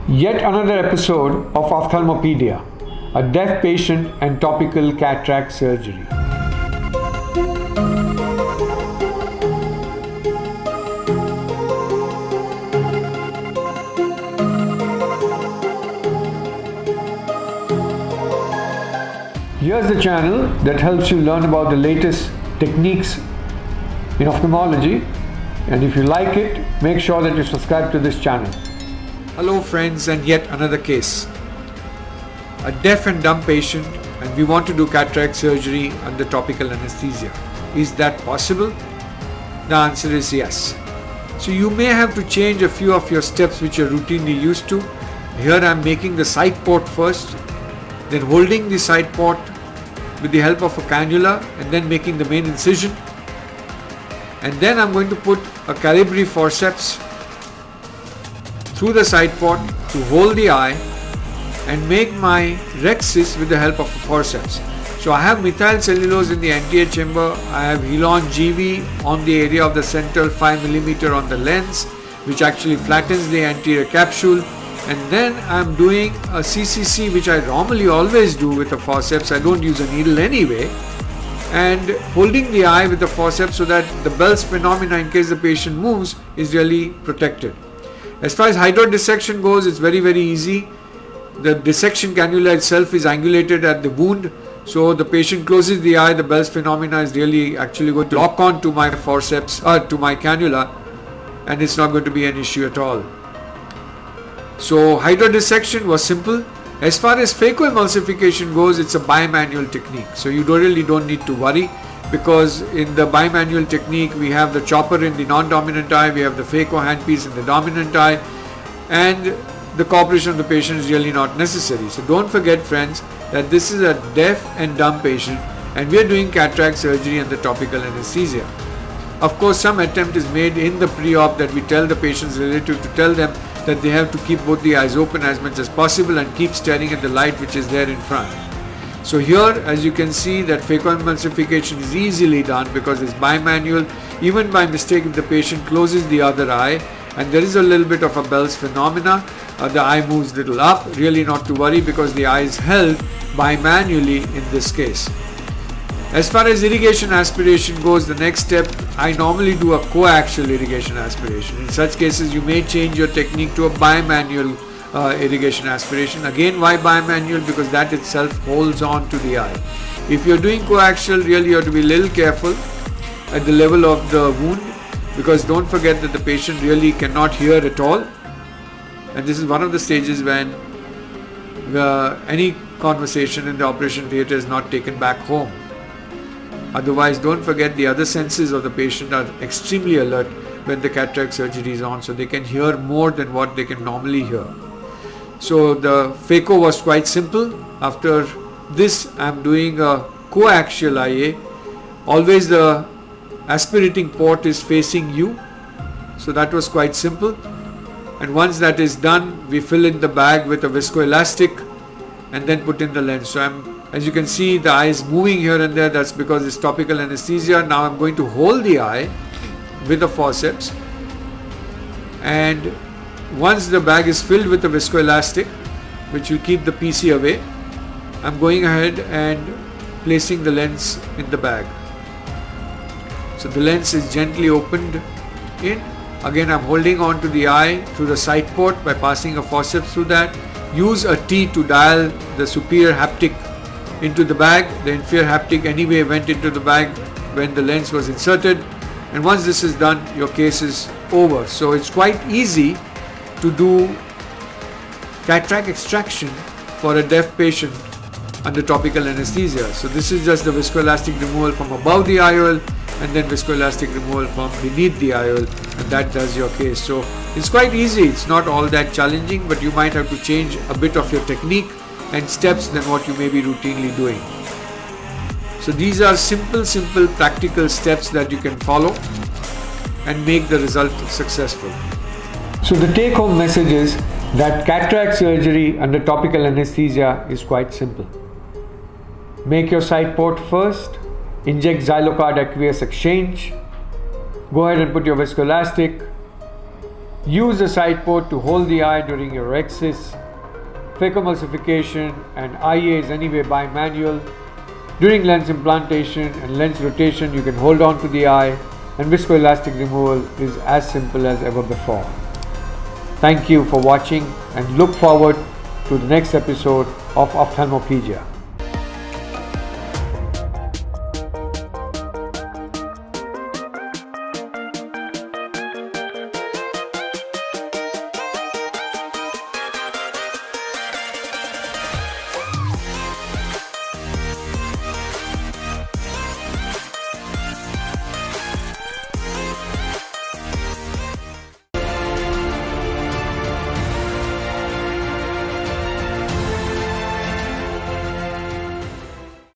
Yet another episode of Ophthalmopedia, a deaf patient and topical cataract surgery. Here's the channel that helps you learn about the latest techniques in ophthalmology, and if you like it, make sure that you subscribe to this channel. Hello friends, and yet another case. A deaf and dumb patient, and we want to do cataract surgery under topical anesthesia. Is that possible? The answer is yes. So you may have to change a few of your steps which you're routinely used to. Here I'm making the side port first, then holding the side port with the help of a cannula and then making the main incision. And then I'm going to put a Calibri forceps through the side port to hold the eye and make my rhexis with the help of a forceps. So I have methyl cellulose in the anterior chamber, I have Helon GV on the area of the central 5mm on the lens, which actually flattens the anterior capsule, and then I'm doing a CCC, which I normally always do with a forceps. I don't use a needle anyway, and holding the eye with the forceps so that the Bell's phenomena, in case the patient moves, is really protected. As far as hydrodissection goes, it's very easy. The dissection cannula itself is angulated at the wound, so the patient closes the eye, the Bell's phenomena is really actually going to lock on to my forceps, to my cannula, and it's not going to be an issue at all. So hydrodissection was simple. As far as phacoemulsification goes, it's a bimanual technique, so you really don't need to worry, because in the bimanual technique we have the chopper in the non-dominant eye, we have the phaco handpiece in the dominant eye, and the cooperation of the patient is really not necessary. So don't forget friends that this is a deaf and dumb patient and we are doing cataract surgery under topical anesthesia. Of course, some attempt is made in the pre-op that we tell the patient's relative to tell them that they have to keep both the eyes open as much as possible and keep staring at the light which is there in front. So here, as you can see, that phacoemulsification is easily done because it's bimanual. Even by mistake, if the patient closes the other eye and there is a little bit of a Bell's phenomena, the eye moves a little up, really not to worry because the eye is held bimanually in this case. As far as irrigation aspiration goes, the next step, I normally do a coaxial irrigation aspiration. In such cases, you may change your technique to a bimanual irrigation aspiration. Again, why bimanual? Because that itself holds on to the eye. If you're doing coaxial, really you have to be a little careful at the level of the wound, because don't forget that the patient really cannot hear at all. And this is one of the stages when any conversation in the operation theatre is not taken back home. Otherwise, don't forget the other senses of the patient are extremely alert when the cataract surgery is on, so they can hear more than what they can normally hear. So the phaco was quite simple. After this, I am doing a coaxial IA. Always the aspirating port is facing you. So that was quite simple. And once that is done, we fill in the bag with a viscoelastic and then put in the lens. So as you can see, the eye is moving here and there. That's because it's topical anesthesia. Now I'm going to hold the eye with the forceps, and once the bag is filled with the viscoelastic, which will keep the PC away, I'm going ahead and placing the lens in the bag. So the lens is gently opened in. Again, I'm holding on to the eye through the side port by passing a forceps through that. Use a T to dial the superior haptic into the bag. The inferior haptic anyway went into the bag when the lens was inserted, and once this is done, your case is over. So it's quite easy to do cataract extraction for a deaf patient under topical anesthesia. So this is just the viscoelastic removal from above the IOL and then viscoelastic removal from beneath the IOL, and that does your case. So it's quite easy, it's not all that challenging, but you might have to change a bit of your technique and steps than what you may be routinely doing. So these are simple practical steps that you can follow and make the result successful. So the take home message is that cataract surgery under topical anesthesia is quite simple. Make your side port first, inject Xylocard aqueous exchange, go ahead and put your viscoelastic, Use the side port to hold the eye during your rhexis. Phacoemulsification and IA is anyway bimanual. During lens implantation and lens rotation, you can hold on to the eye, and viscoelastic removal is as simple as ever before. Thank you for watching and look forward to the next episode of Ophthalmopedia.